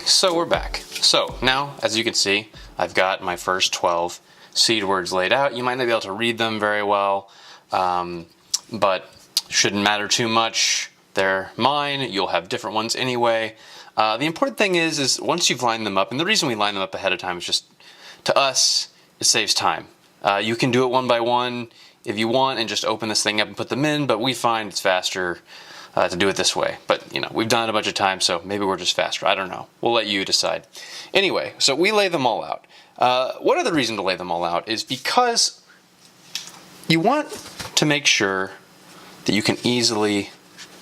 So we're back. So now, as you can see, I've got my first 12 seed words laid out. You might not be able to read them very well, but shouldn't matter too much. They're mine. You'll have different ones anyway. The important thing is once you've lined them up, and the reason we line them up ahead of time is just, to us, it saves time. You can do it one by one if you want and just open this thing up and put them in, but we find it's faster to do it this way. But, you know, we've done it a bunch of times, so maybe we're just faster. I don't know. We'll let you decide. Anyway, so we lay them all out. One other reason to lay them all out is because you want to make sure that you can easily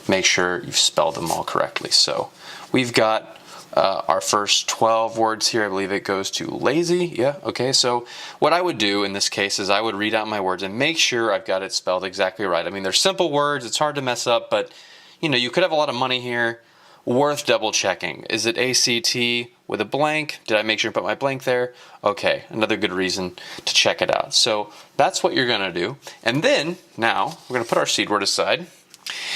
make sure you've spelled them all correctly. So we've got our first 12 words here. I believe it goes to lazy. Yeah, okay. So what I would do in this case is I would read out my words and make sure I've got it spelled exactly right. I mean, they're simple words. It's hard to mess up, but you know, you could have a lot of money here. Worth double checking. Is it ACT with a blank? Did I make sure to put my blank there? Okay, another good reason to check it out. So that's what you're gonna do. And then now we're gonna put our seed word aside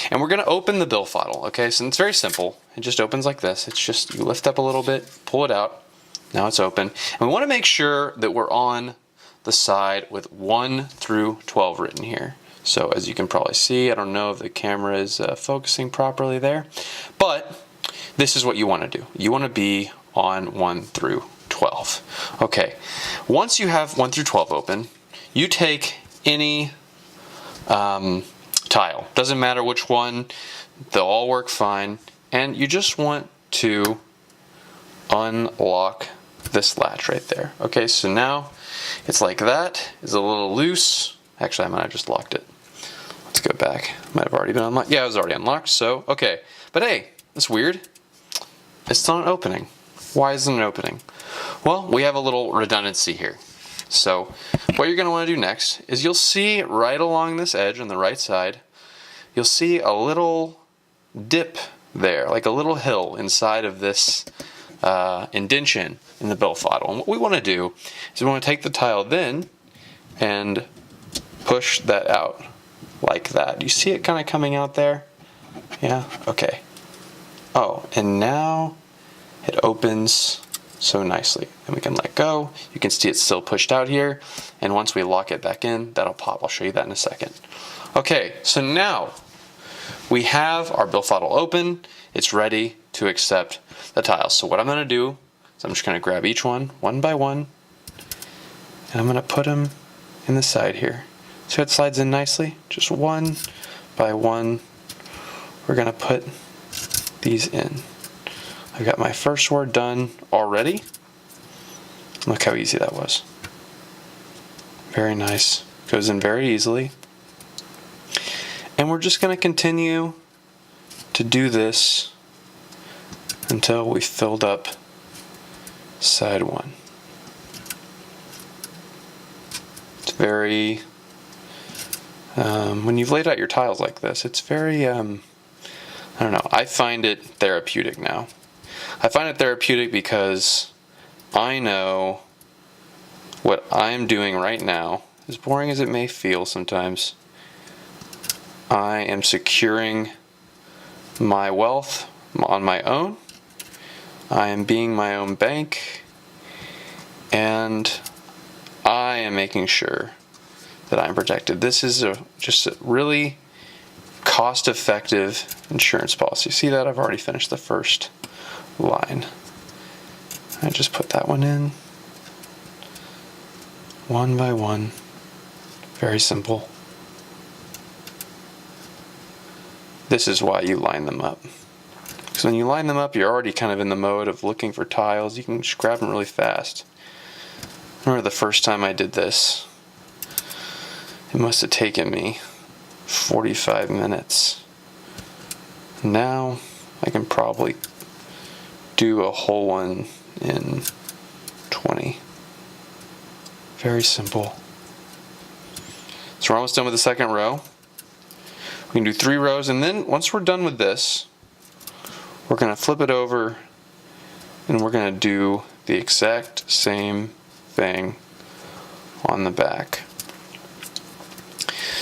and we're gonna open the Billfodl. Okay, so it's very simple. It just opens like this. It's just, you lift up a little bit, pull it out. Now it's open. And we wanna make sure that we're on the side with 1 through 12 written here. So as you can probably see, I don't know if the camera is focusing properly there, but this is what you want to do. You want to be on 1 through 12. Okay, once you have 1 through 12 open, you take any tile. Doesn't matter which one, they'll all work fine. And you just want to unlock this latch right there. Okay, so now it's like that. It's a little loose. Actually, I might have just locked it. Let's go back. Might have already been unlocked. Yeah, it was already unlocked, so okay. But hey, that's weird. It's not opening. Why isn't it opening? Well, we have a little redundancy here. So what you're going to want to do next is you'll see right along this edge on the right side, you'll see a little dip there, like a little hill inside of this indentation in the Billfodl. And what we want to do is we want to take the tile then and push that out like that. You see it kind of coming out there? Yeah? Okay. Oh, and now it opens so nicely. And we can let go. You can see it's still pushed out here. And once we lock it back in, that'll pop. I'll show you that in a second. Okay, so now we have our Billfodl open. It's ready to accept the tiles. So what I'm going to do is I'm just going to grab each one by one, and I'm going to put them in the side here. So it slides in nicely, just 1 by 1. We're going to put these in. I've got my first word done already. Look how easy that was. Very nice. Goes in very easily. And we're just going to continue to do this until we filled up side 1. It's very... when you've laid out your tiles like this, it's very, I don't know, I find it therapeutic now. I find it therapeutic because I know what I'm doing right now, as boring as it may feel sometimes, I am securing my wealth on my own. I am being my own bank, and I am making sure that I'm protected. This is just a really cost-effective insurance policy. See that? I've already finished the first line. I just put that one in, 1 by 1. Very simple. This is why you line them up. Because when you line them up, you're already kind of in the mode of looking for tiles. You can just grab them really fast. I remember the first time I did this, it must have taken me 45 minutes. Now I can probably do a whole one in 20. Very simple. So we're almost done with the second row. We can do 3 rows, and then once we're done with this, we're going to flip it over and we're going to do the exact same thing on the back.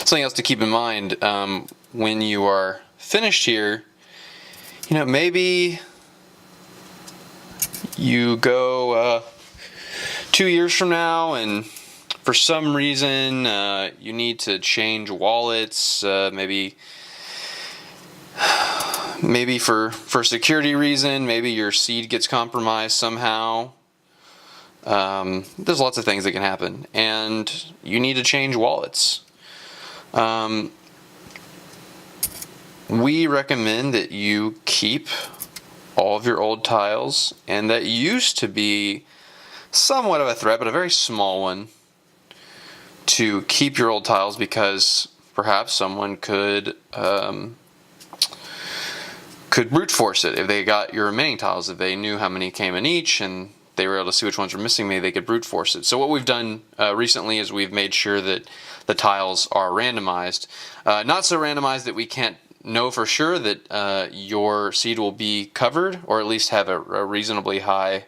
Something else to keep in mind when you are finished here, you know, maybe you go 2 years from now and for some reason you need to change wallets, maybe for security reason, maybe your seed gets compromised somehow. There's lots of things that can happen, and you need to change wallets. We recommend that you keep all of your old tiles, and that used to be somewhat of a threat, but a very small one, to keep your old tiles, because perhaps someone could brute force it. If they got your remaining tiles, if they knew how many came in each and they were able to see which ones were missing, maybe they could brute force it. So what we've done recently is we've made sure that the tiles are randomized. Not so randomized that we can't know for sure that your seed will be covered, or at least have a reasonably high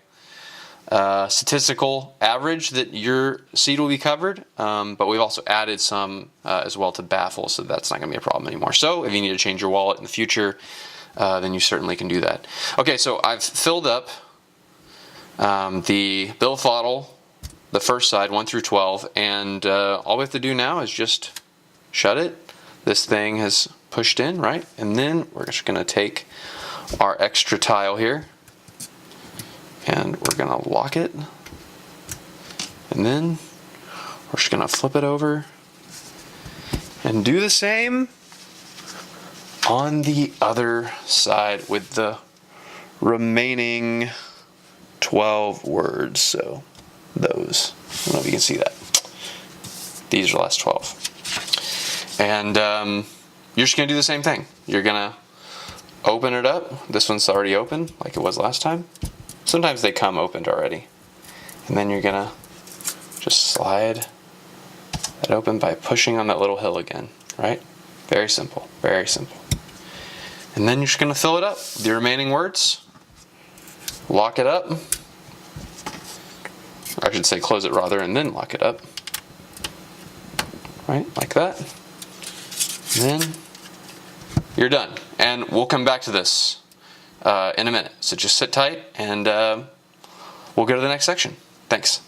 statistical average that your seed will be covered, but we've also added some as well to baffle, so that's not going to be a problem anymore. So if you need to change your wallet in the future, then you certainly can do that. Okay, so I've filled up the Billfodl, the first side, 1 through 12, and all we have to do now is just shut it. This thing has pushed in, right? And then we're just going to take our extra tile here, and we're going to lock it, and then we're just going to flip it over and do the same on the other side with the remaining 12 words. So those, I don't know if you can see that. These are the last 12. And you're just going to do the same thing. You're going to open it up. This one's already open like it was last time. Sometimes they come opened already. And then you're going to just slide it open by pushing on that little hill again, right? Very simple, very simple. And then you're just going to fill it up with the remaining words. Lock it up. Or I should say close it rather, and then lock it up. Right, like that. And then you're done. And we'll come back to this in a minute. So just sit tight, and we'll go to the next section. Thanks.